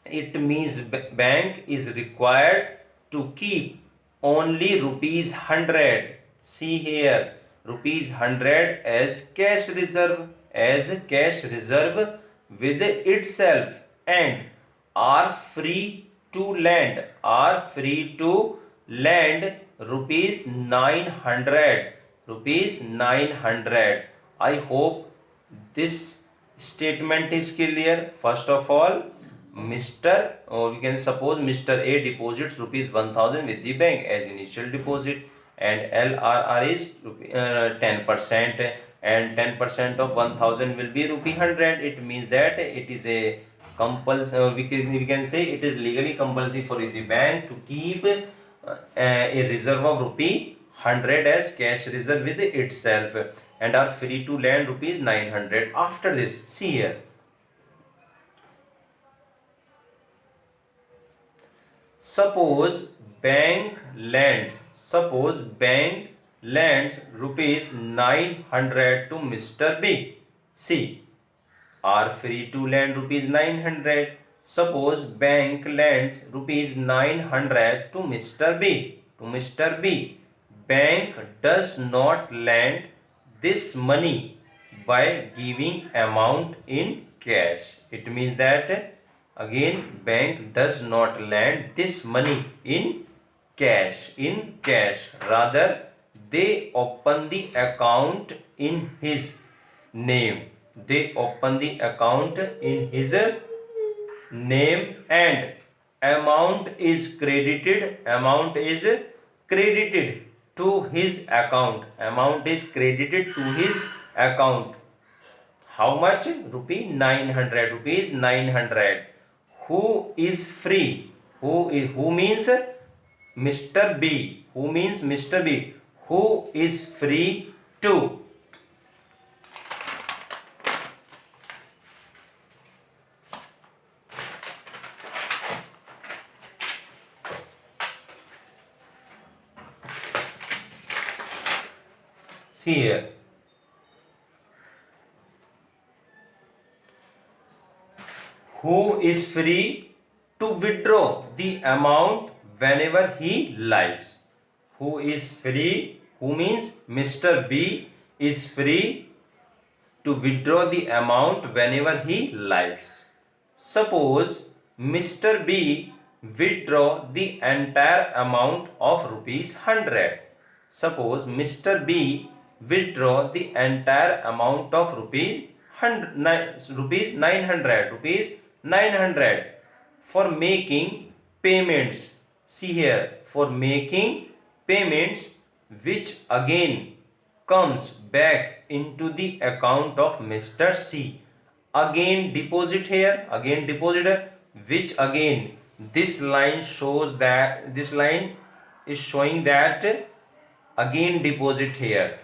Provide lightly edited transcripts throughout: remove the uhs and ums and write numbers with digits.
it means bank is required to keep only rupees 100. See here, rupees 100 as cash reserve with itself, and are free to lend rupees 900. I hope this statement is clear. First of all, Mr. or we can suppose Mr. A deposits rupees 1000 with the bank as initial deposit, and LRR is 10%, and 10% of 1000 will be rupee 100. It means that it is a compulsory, we can say it is legally compulsory for the bank to keep a reserve of rupee 100 as cash reserve with itself, and are free to lend rupees 900. After this, see here, suppose bank lends rupees 900 to Mr. B. See, are free to lend rupees 900. Suppose bank lends rupees 900 to Mr. B. Bank does not lend this money by giving amount in cash. It means that again bank does not lend this money in cash. Rather, they open the account in his name. They open the account in his name, and amount is credited to his account. How much? Rupee 900. Who is free? Who means Mr. B? Who is free to? See here. Who is free to withdraw the amount whenever he likes? Who is free? Who means Mr. B is free to withdraw the amount whenever he likes. Suppose Mr. B withdraw the entire amount of rupees 100. Suppose Mr. B withdraw the entire amount of rupees 900 for making payments. See here, for making payments, which again comes back into the account of Mr. C. Again deposit here, which again this line is showing that again deposit here,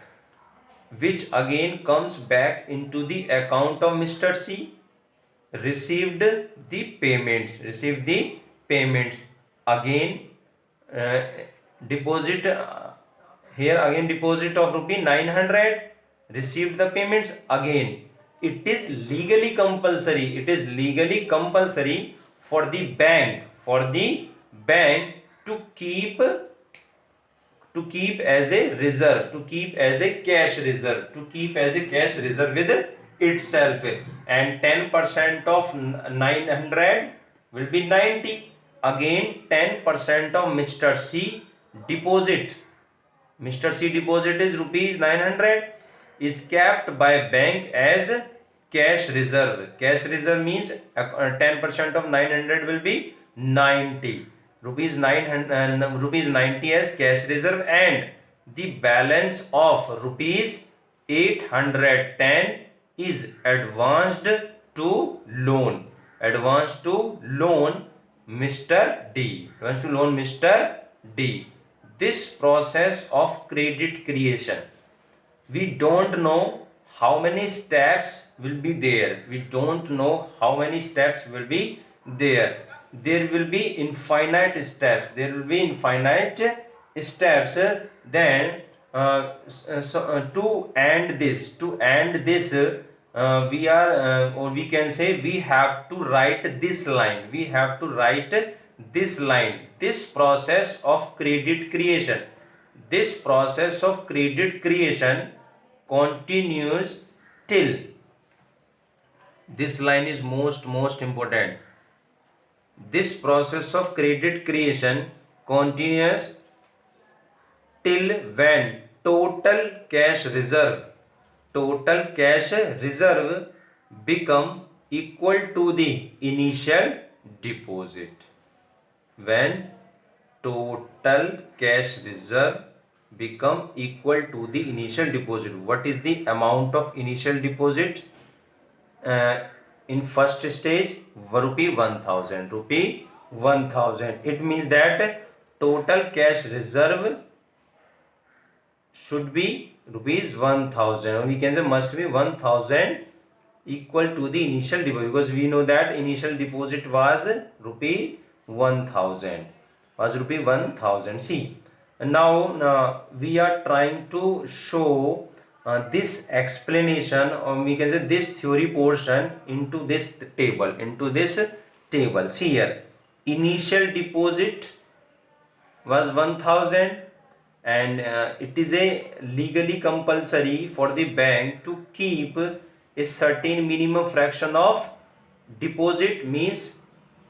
which again comes back into the account of Mr. C. Received the payments again, deposit here, again deposit of rupee 900, received the payments again. It is legally compulsory for the bank to keep as a reserve, cash reserve with itself, and 10% of 900 will be 90. Again 10% of Mr. C deposit is rupees 900, is kept by bank as cash reserve. Means 10% of 900 will be 90. Rupees 90 as cash reserve, and the balance of rupees 810 is advanced to loan Mr. D. This process of credit creation, we don't know how many steps will be there. There will be infinite steps. Then to end this we are or we can say we have to write this line. We have to write this line. This process of credit creation, this process of credit creation continues till, this line is most important. This process of credit creation continues till when total cash reserve become equal to the initial deposit. When total cash reserve become equal to the initial deposit. What is the amount of initial deposit? In first stage, rupee 1000. Rupee 1000. It means that total cash reserve should be rupees 1000, or we can say must be 1000 equal to the initial deposit, because we know that initial deposit was rupee 1000, See, now we are trying to show this explanation, or we can say this theory portion into this table. See here, initial deposit was 1000, and it is a legally compulsory for the bank to keep a certain minimum fraction of deposit, means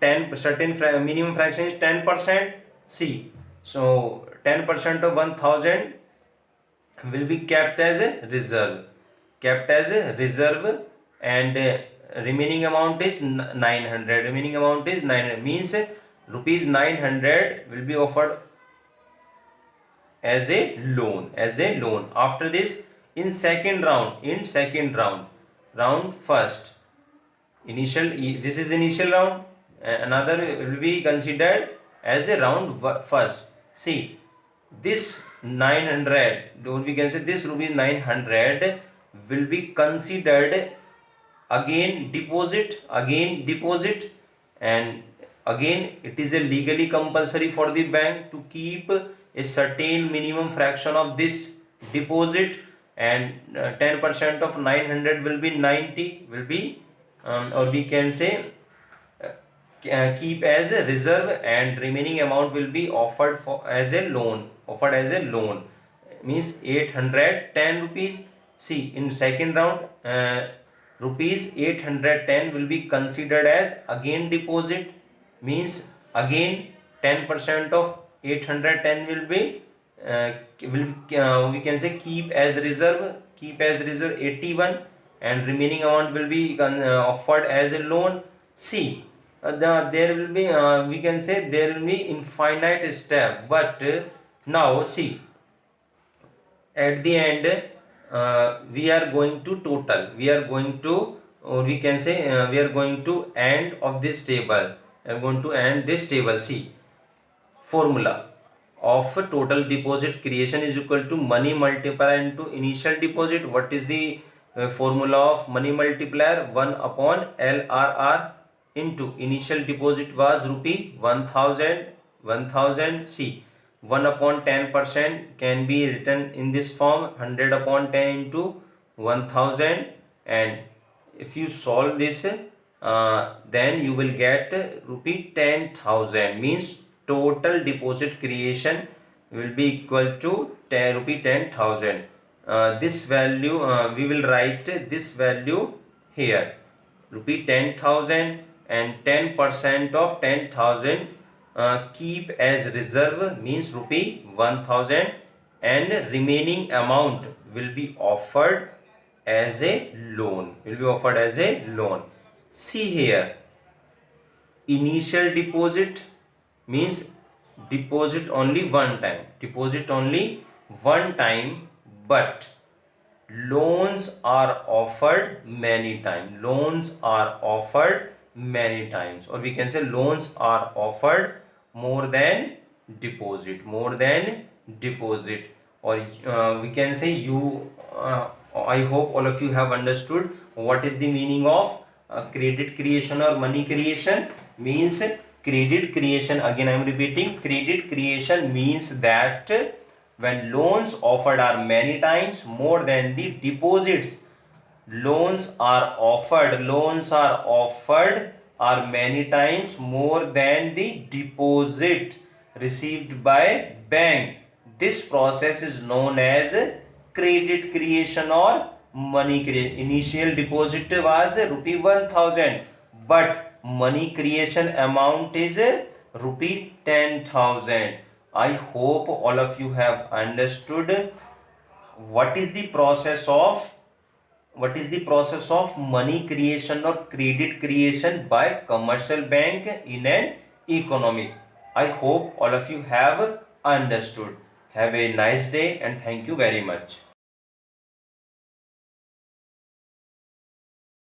10 certain minimum fraction is 10%. See, so 10% of 1000 will be kept as a reserve, and remaining amount is 900. Remaining amount is 900, means rupees 900 will be offered as a loan. After this, in second round, round first, initial, this is initial round, another will be considered as a round first. See, this 900, or we can say this rupees 900 will be considered again deposit, and again it is a legally compulsory for the bank to keep a certain minimum fraction of this deposit, and 10% of 900 will be 90, will be or we can say keep as a reserve, and remaining amount will be offered as a loan, means 810 rupees. See, in second round, rupees 810 will be considered as again deposit, means again 10% of 810 will be we can say keep as reserve 81, and remaining amount will be offered as a loan. See, there will be we can say there will be infinite step, but now see, at the end we are going to total, or we can say we are going to end of this table. See, formula of total deposit creation is equal to money multiplier into initial deposit. What is the formula of money multiplier? 1 upon LRR into initial deposit was rupee 1000. See, 1 upon 10% can be written in this form, 100 upon 10 into 1000, and if you solve this, then you will get rupee 10,000, means total deposit creation will be equal to rupee 10,000. This value we will write this value here, rupee 10,000, and 10% of 10,000 keep as reserve, means rupee 1000, and remaining amount will be offered as a loan, See here, initial deposit means deposit only one time, but loans are offered many times, or we can say loans are offered more than deposit, or we can say I hope all of you have understood what is the meaning of credit creation or money creation. Means credit creation, again I am repeating, credit creation means that when loans offered are many times more than the deposits loans are offered are many times more than the deposit received by bank. This process is known as credit creation or money creation. Initial deposit was rupee 1000, but money creation amount is rupee 10,000. I hope all of you have understood what is the process of money creation or credit creation by commercial bank in an economy. I hope all of you have understood. Have a nice day and thank you very much.